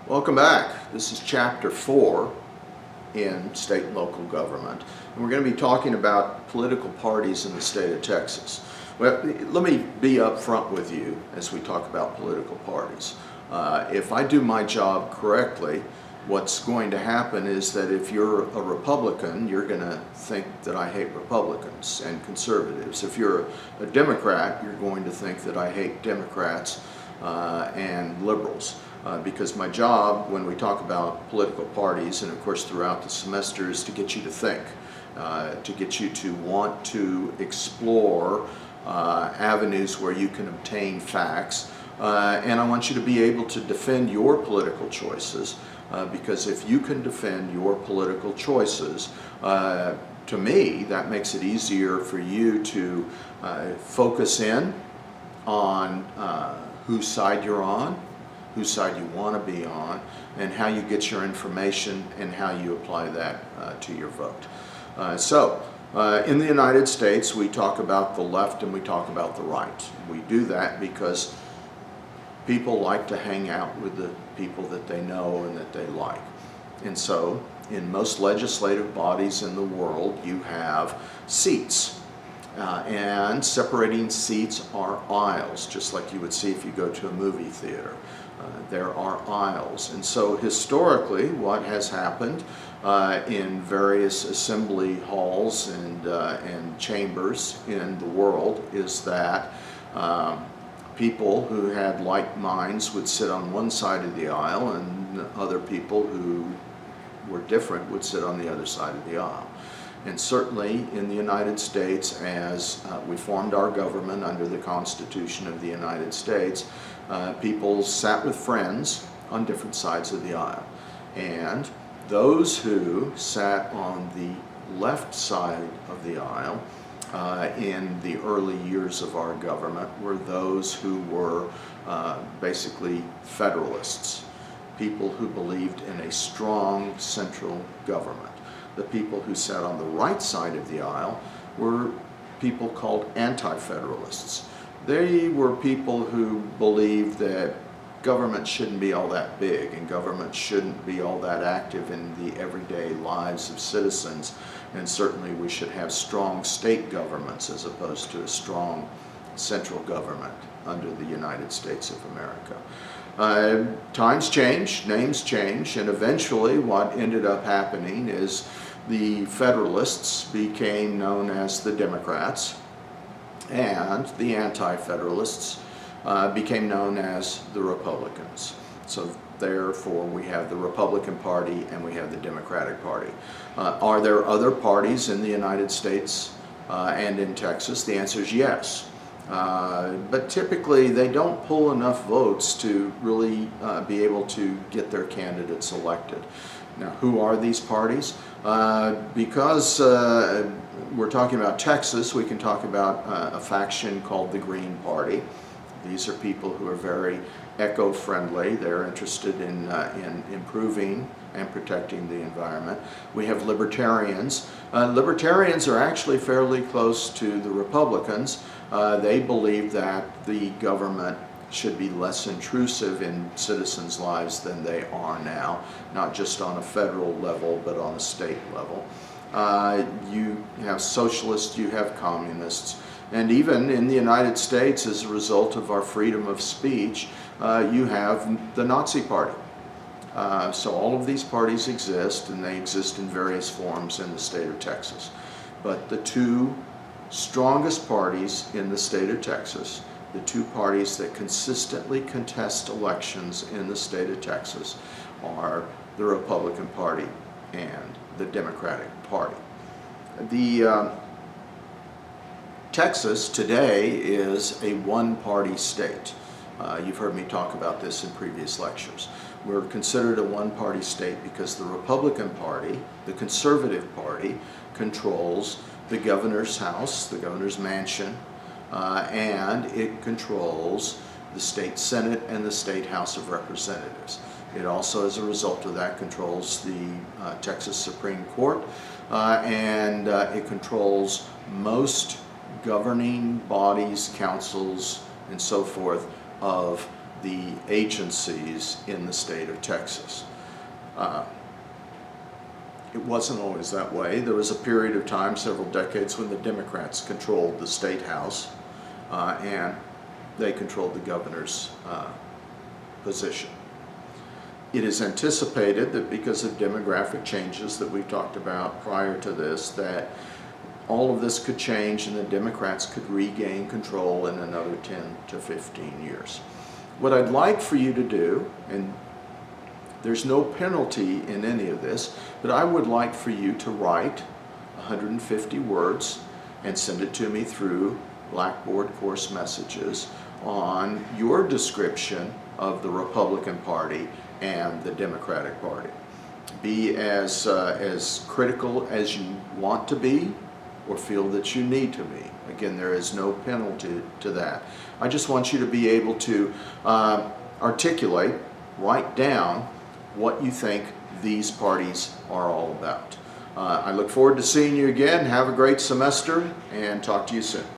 Welcome back. This is Chapter 4 in State and Local Government. And we're going to be talking about political parties in the state of Texas. Well, let me be upfront with you as we talk about political parties. If I do my job correctly, what's going to happen is that if you're a Republican, you're going to think that I hate Republicans and conservatives. If you're a Democrat, you're going to think that I hate Democrats and liberals. Because my job when we talk about political parties, and of course throughout the semester, is to get you to think, to get you to want to explore avenues where you can obtain facts, and I want you to be able to defend your political choices, because if you can defend your political choices, to me that makes it easier for you to focus in on whose side you're on, whose side you want to be on, and how you get your information and how you apply that to your vote. In the United States, we talk about the left and we talk about the right. We do that because people like to hang out with the people that they know and that they like. And so, in most legislative bodies in the world, you have seats. And separating seats are aisles, just like you would see if you go to a movie theater. There are aisles. And so historically what has happened in various assembly halls and chambers in the world is that people who had like minds would sit on one side of the aisle, and other people who were different would sit on the other side of the aisle. And certainly in the United States, as we formed our government under the Constitution of the United States, people sat with friends on different sides of the aisle. And those who sat on the left side of the aisle in the early years of our government were those who were basically Federalists, people who believed in a strong central government. The people who sat on the right side of the aisle were people called anti-federalists. They were people who believed that government shouldn't be all that big and government shouldn't be all that active in the everyday lives of citizens, and certainly we should have strong state governments as opposed to a strong central government under the United States of America. Times change, names change, and eventually what ended up happening is the Federalists became known as the Democrats, and the Anti-Federalists became known as the Republicans. So therefore we have the Republican Party and we have the Democratic Party. Are there other parties in the United States and in Texas? The answer is yes. But typically they don't pull enough votes to really be able to get their candidates elected. Now, who are these parties? Because we're talking about Texas, we can talk about a faction called the Green Party. These are people who are very eco-friendly. They're interested in improving and protecting the environment. We have libertarians. Libertarians are actually fairly close to the Republicans. They believe that the government should be less intrusive in citizens' lives than they are now, not just on a federal level, but on a state level. You have socialists, you have communists, and even in the United States, as a result of our freedom of speech, you have the Nazi Party. So all of these parties exist, and they exist in various forms in the state of Texas. But the two strongest parties in the state of Texas, the two parties that consistently contest elections in the state of Texas, are the Republican Party and the Democratic Party. Texas today is a one-party state. You've heard me talk about this in previous lectures. We're considered a one-party state because the Republican Party, the Conservative Party, controls the governor's house, the governor's mansion, and it controls the state Senate and the state House of Representatives. It also, as a result of that, controls the Texas Supreme Court, and it controls most governing bodies, councils, and so forth of the agencies in the state of Texas. It wasn't always that way. There was a period of time, several decades, when the Democrats controlled the state house, and they controlled the governor's position. It is anticipated that because of demographic changes that we've talked about prior to this, that all of this could change and the Democrats could regain control in another 10 to 15 years. What I'd like for you to do, and there's no penalty in any of this, but I would like for you to write 150 words and send it to me through Blackboard course messages on your description of the Republican Party and the Democratic Party. Be as critical as you want to be or feel that you need to be. Again, there is no penalty to that. I just want you to be able to articulate, write down what you think these parties are all about. I look forward to seeing you again. Have a great semester and talk to you soon.